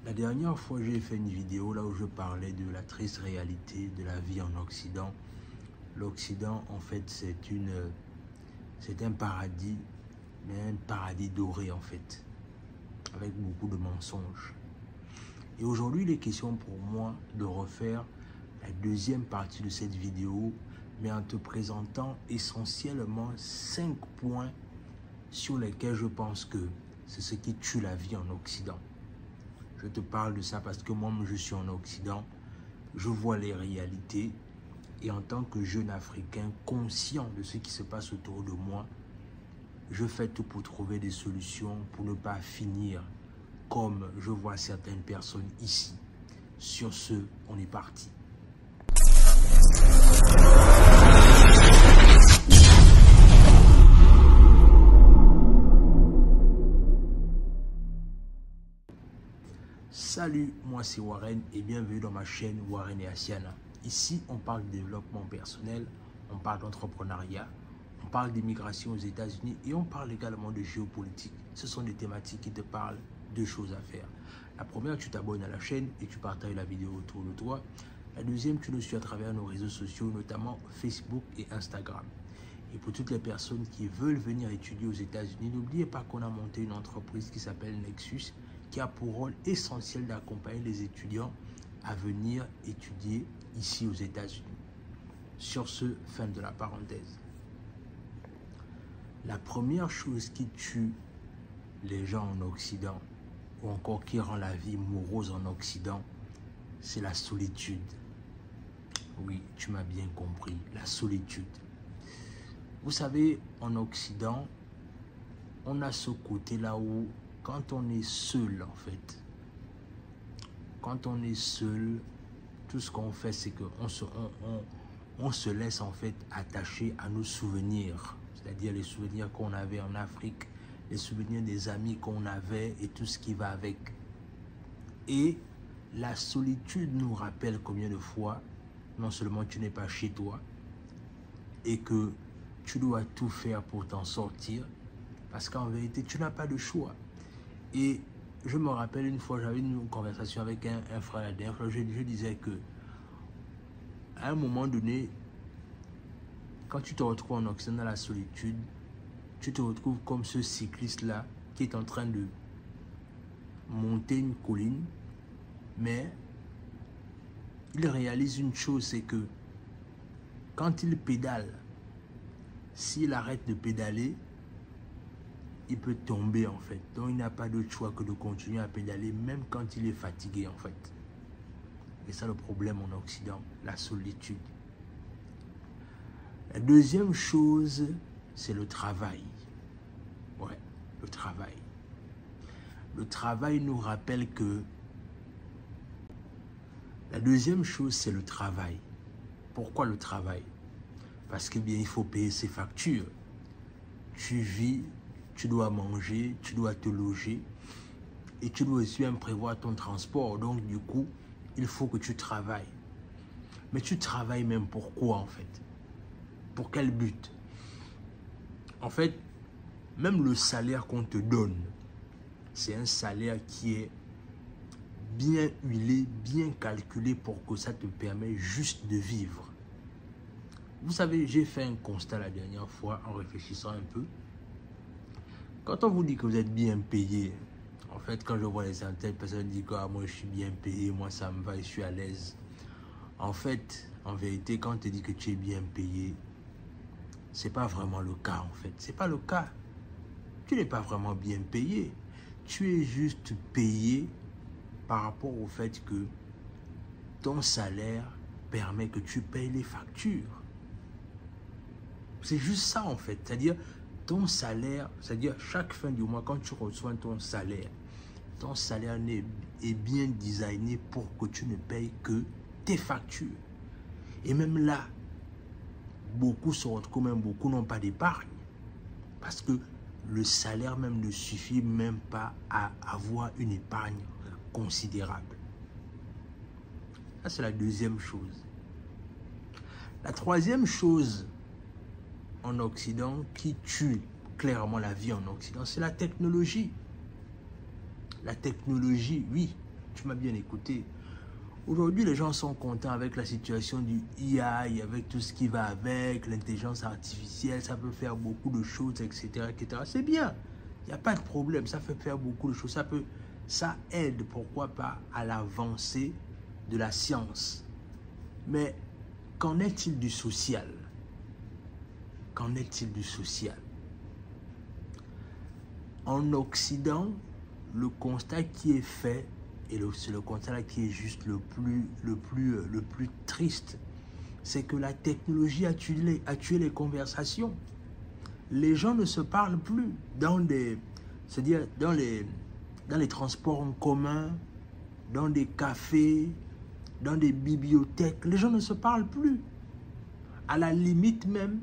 La dernière fois, j'ai fait une vidéo là où je parlais de la triste réalité de la vie en Occident. L'Occident, en fait, c'est un paradis, mais un paradis doré, en fait, avec beaucoup de mensonges. Et aujourd'hui, il est question pour moi de refaire la deuxième partie de cette vidéo, mais en te présentant essentiellement 5 points sur lesquels je pense que c'est ce qui tue la vie en Occident. Je te parle de ça parce que moi-même, je suis en Occident, je vois les réalités et en tant que jeune Africain conscient de ce qui se passe autour de moi, je fais tout pour trouver des solutions pour ne pas finir comme je vois certaines personnes ici. Sur ce, on est parti. Salut, moi c'est Warren et bienvenue dans ma chaîne Warren et Asiana. Ici, on parle de développement personnel, on parle d'entrepreneuriat, on parle d'immigration aux États-Unis et on parle également de géopolitique. Ce sont des thématiques qui te parlent de choses à faire. La première, tu t'abonnes à la chaîne et tu partages la vidéo autour de toi. La deuxième, tu nous suis à travers nos réseaux sociaux, notamment Facebook et Instagram. Et pour toutes les personnes qui veulent venir étudier aux États-Unis, n'oubliez pas qu'on a monté une entreprise qui s'appelle Nexus, qui a pour rôle essentiel d'accompagner les étudiants à venir étudier ici aux États-Unis. Sur ce, fin de la parenthèse. La première chose qui tue les gens en Occident, ou encore qui rend la vie morose en Occident, c'est la solitude. Oui, tu m'as bien compris, la solitude. Vous savez, en Occident, on a ce côté-là où, quand on est seul, en fait, quand on est seul, tout ce qu'on fait, c'est qu'on se laisse, en fait, attacher à nos souvenirs. C'est-à-dire les souvenirs qu'on avait en Afrique, les souvenirs des amis qu'on avait et tout ce qui va avec. Et la solitude nous rappelle combien de fois, non seulement tu n'es pas chez toi et que tu dois tout faire pour t'en sortir, parce qu'en vérité, tu n'as pas de choix. Et je me rappelle une fois, j'avais une conversation avec un frère la dernière fois, je disais que à un moment donné, quand tu te retrouves en Occident dans la solitude, tu te retrouves comme ce cycliste-là qui est en train de monter une colline, mais il réalise une chose, c'est que quand il pédale, s'il arrête de pédaler, il peut tomber en fait. Donc il n'a pas d'autre choix que de continuer à pédaler même quand il est fatigué en fait. Et ça le problème en Occident, la solitude. La deuxième chose, c'est le travail. Ouais, le travail. Le travail nous rappelle que... La deuxième chose, c'est le travail. Pourquoi le travail? Parce que bien, il faut payer ses factures. Tu vis, tu dois manger, tu dois te loger et tu dois aussi même prévoir ton transport. Donc du coup, il faut que tu travailles. Mais tu travailles même pour quoi en fait? Pour quel but? En fait, même le salaire qu'on te donne, c'est un salaire qui est bien huilé, bien calculé pour que ça te permette juste de vivre. Vous savez, j'ai fait un constat la dernière fois en réfléchissant un peu. Quand on vous dit que vous êtes bien payé, en fait, quand je vois les certaines personnes dire que moi je suis bien payé, moi ça me va, je suis à l'aise. En fait, en vérité, quand on te dit que tu es bien payé, c'est pas vraiment le cas en fait. C'est pas le cas. Tu n'es pas vraiment bien payé. Tu es juste payé par rapport au fait que ton salaire permet que tu payes les factures. C'est juste ça en fait. C'est-à-dire, ton salaire, c'est-à-dire chaque fin du mois, quand tu reçois ton salaire est bien designé pour que tu ne payes que tes factures. Et même là, beaucoup se retrouvent, même beaucoup n'ont pas d'épargne. Parce que le salaire même ne suffit même pas à avoir une épargne considérable. Ça, c'est la deuxième chose. La troisième chose en Occident qui tue clairement la vie en Occident, c'est la technologie. La technologie, oui, Tu m'as bien écouté. Aujourd'hui, les gens sont contents avec la situation du AI, avec tout ce qui va avec, l'intelligence artificielle, ça peut faire beaucoup de choses, etc. etc. C'est bien, il n'y a pas de problème, ça fait faire beaucoup de choses, ça aide, pourquoi pas, à l'avancée de la science. Mais qu'en est-il du social? Qu'en est-il du social? En Occident, le constat qui est fait, et c'est le constat qui est juste le plus triste, c'est que la technologie a tué les conversations. Les gens ne se parlent plus c'est-à-dire dans les transports en commun, dans des cafés, dans des bibliothèques. Les gens ne se parlent plus. À la limite même,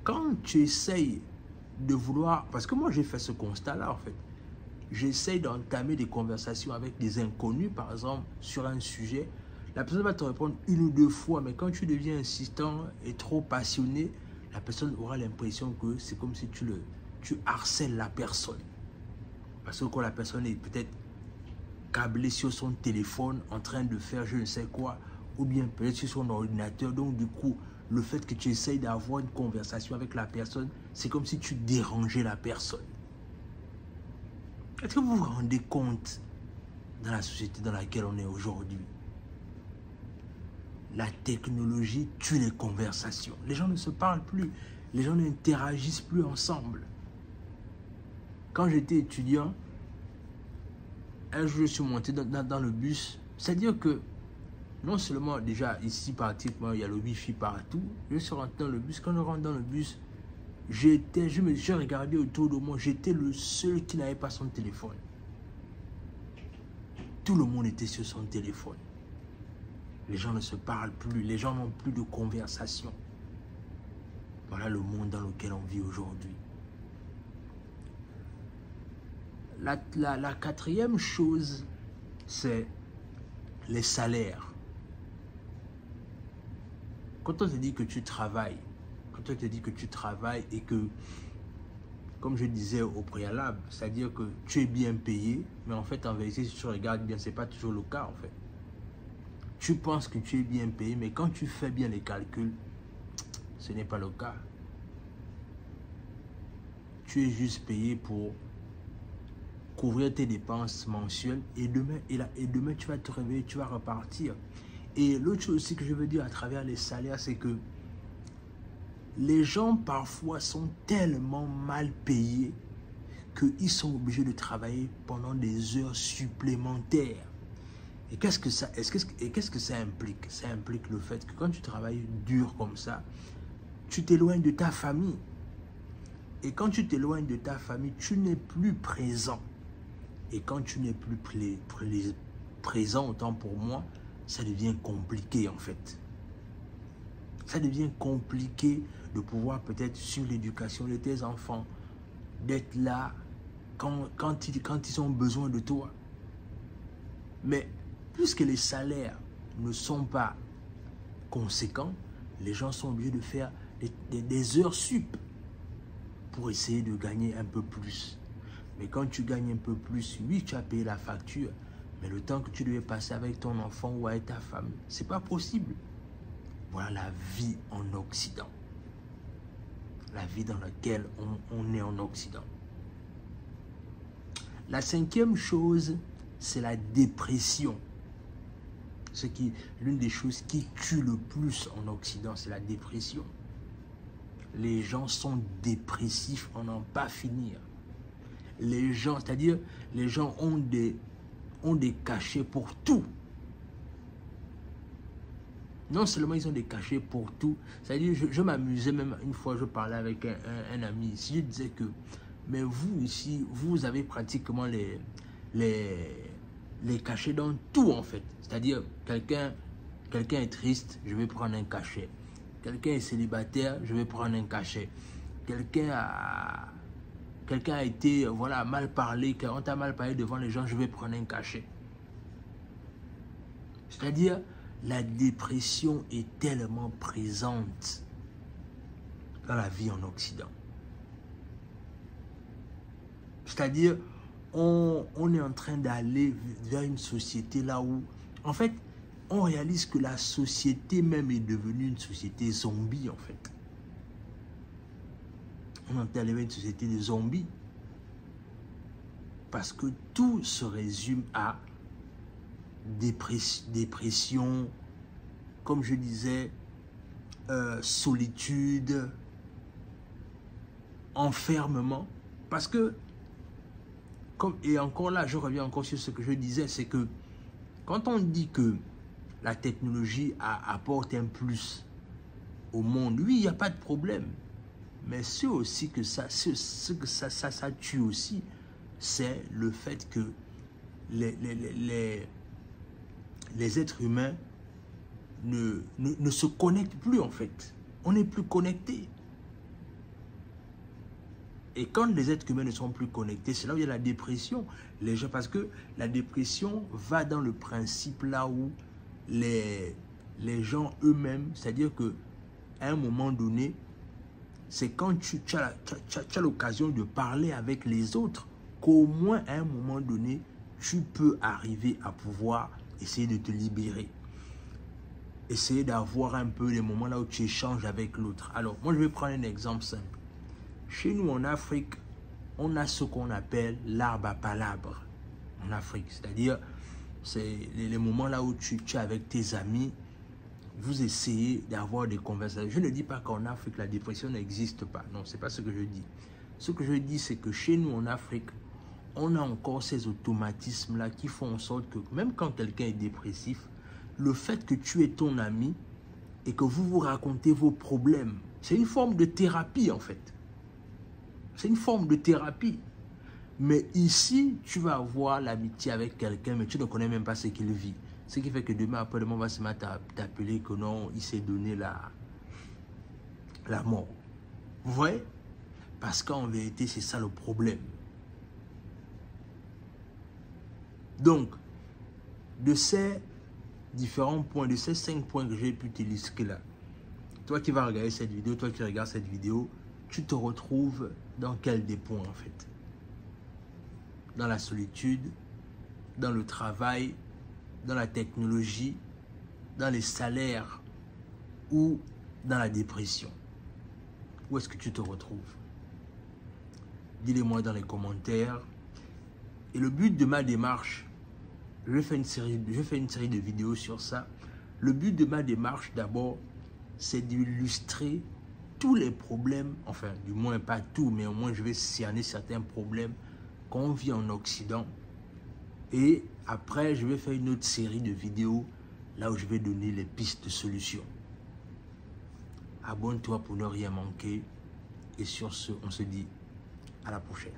quand tu essayes de vouloir... Parce que moi, j'ai fait ce constat-là, en fait. J'essaye d'entamer des conversations avec des inconnus, par exemple, sur un sujet. La personne va te répondre une ou deux fois, mais quand tu deviens insistant et trop passionné, la personne aura l'impression que c'est comme si tu harcèles la personne. Parce que quand la personne est peut-être câblée sur son téléphone, en train de faire je ne sais quoi, ou bien peut-être sur son ordinateur, donc du coup, le fait que tu essayes d'avoir une conversation avec la personne, c'est comme si tu dérangeais la personne. Est-ce que vous vous rendez compte dans la société dans laquelle on est aujourd'hui? La technologie tue les conversations. Les gens ne se parlent plus. Les gens n'interagissent plus ensemble. Quand j'étais étudiant, un jour je suis monté dans le bus. C'est-à-dire que non seulement déjà ici pratiquement il y a le wifi partout, je suis rentré dans le bus. Quand je rentre dans le bus, je regardais autour de moi, j'étais le seul qui n'avait pas son téléphone. Tout le monde était sur son téléphone. Les gens ne se parlent plus, les gens n'ont plus de conversation. Voilà le monde dans lequel on vit aujourd'hui. La quatrième chose, c'est les salaires. Quand on te dit que tu travailles, et que, comme je disais au préalable, c'est-à-dire que tu es bien payé, mais en fait, en vérité, si tu regardes bien, ce n'est pas toujours le cas, en fait. Tu penses que tu es bien payé, mais quand tu fais bien les calculs, ce n'est pas le cas. Tu es juste payé pour couvrir tes dépenses mensuelles et demain tu vas te réveiller, tu vas repartir. Et l'autre chose aussi que je veux dire à travers les salaires, c'est que les gens parfois sont tellement mal payés qu'ils sont obligés de travailler pendant des heures supplémentaires. Et qu'est-ce que ça implique? Ça implique le fait que quand tu travailles dur comme ça, tu t'éloignes de ta famille. Et quand tu t'éloignes de ta famille, tu n'es plus présent. Et quand tu n'es plus présent, autant pour moi, ça devient compliqué en fait. Ça devient compliqué de pouvoir peut-être sur l'éducation de tes enfants, d'être là quand ils ont besoin de toi. Mais puisque les salaires ne sont pas conséquents, les gens sont obligés de faire des heures sup pour essayer de gagner un peu plus. Mais quand tu gagnes un peu plus, oui, tu as payé la facture, mais le temps que tu devais passer avec ton enfant ou avec ta femme, c'est pas possible. Voilà la vie en Occident. La vie dans laquelle on est en Occident. La cinquième chose, c'est la dépression. L'une des choses qui tue le plus en Occident, c'est la dépression. Les gens sont dépressifs, on n'en pas finir. Les gens, c'est-à-dire, les gens ont des cachets pour tout. Non seulement ils ont des cachets pour tout, c'est-à-dire, je m'amusais même une fois, je parlais avec un ami ici, je disais que, mais vous ici, vous avez pratiquement les cachets dans tout en fait. C'est-à-dire, quelqu'un est triste, je vais prendre un cachet. Quelqu'un est célibataire, je vais prendre un cachet. Quelqu'un a été voilà, mal parlé, quand on t'a mal parlé devant les gens, je vais prendre un cachet. C'est-à-dire, la dépression est tellement présente dans la vie en Occident. C'est-à-dire, on est en train d'aller vers une société là où, en fait, on réalise que la société même est devenue une société zombie, en fait. On est en train d'aller vers une société de zombies. Parce que tout se résume à dépression, comme je disais, solitude, enfermement. Parce que, et encore là, je reviens encore sur ce que je disais, c'est que quand on dit que la technologie apporte un plus au monde, oui, il n'y a pas de problème. Mais ce aussi que ça tue aussi, c'est le fait que les êtres humains ne se connectent plus, en fait. On n'est plus connectés. Et quand les êtres humains ne sont plus connectés, c'est là où il y a la dépression. Les gens, parce que la dépression va dans le principe là où les gens eux-mêmes, c'est-à-dire qu'à un moment donné, c'est quand tu as l'occasion de parler avec les autres qu'au moins à un moment donné, tu peux arriver à pouvoir essayer de te libérer. Essayer d'avoir un peu les moments là où tu échanges avec l'autre. Alors, moi, je vais prendre un exemple simple. Chez nous, en Afrique, on a ce qu'on appelle l'arbre à palabres. En Afrique, c'est-à-dire, c'est les moments là où tu es avec tes amis, vous essayez d'avoir des conversations. Je ne dis pas qu'en Afrique, la dépression n'existe pas. Non, ce n'est pas ce que je dis. Ce que je dis, c'est que chez nous, en Afrique, on a encore ces automatismes-là qui font en sorte que, même quand quelqu'un est dépressif, le fait que tu es ton ami et que vous vous racontez vos problèmes, c'est une forme de thérapie, en fait. C'est une forme de thérapie. Mais ici, tu vas avoir l'amitié avec quelqu'un, mais tu ne connais même pas ce qu'il vit. Ce qui fait que demain, après-demain, on va se mettre à t'appeler que non, il s'est donné la mort. Vous voyez? Parce qu'en vérité, c'est ça le problème. Donc, de ces différents points, de ces 5 points que j'ai pu t'illustrer là, toi qui vas regarder cette vidéo, toi qui regardes cette vidéo, tu te retrouves dans quel des points en fait? Dans la solitude, dans le travail, dans la technologie, dans les salaires ou dans la dépression? Où est-ce que tu te retrouves? Dis-le-moi dans les commentaires. Et le but de ma démarche, je vais faire une série de vidéos sur ça. Le but de ma démarche, d'abord, c'est d'illustrer tous les problèmes, enfin, du moins pas tout, mais au moins je vais cerner certains problèmes qu'on vit en Occident. Et après, je vais faire une autre série de vidéos là où je vais donner les pistes de solutions. Abonne-toi pour ne rien manquer. Et sur ce, on se dit à la prochaine.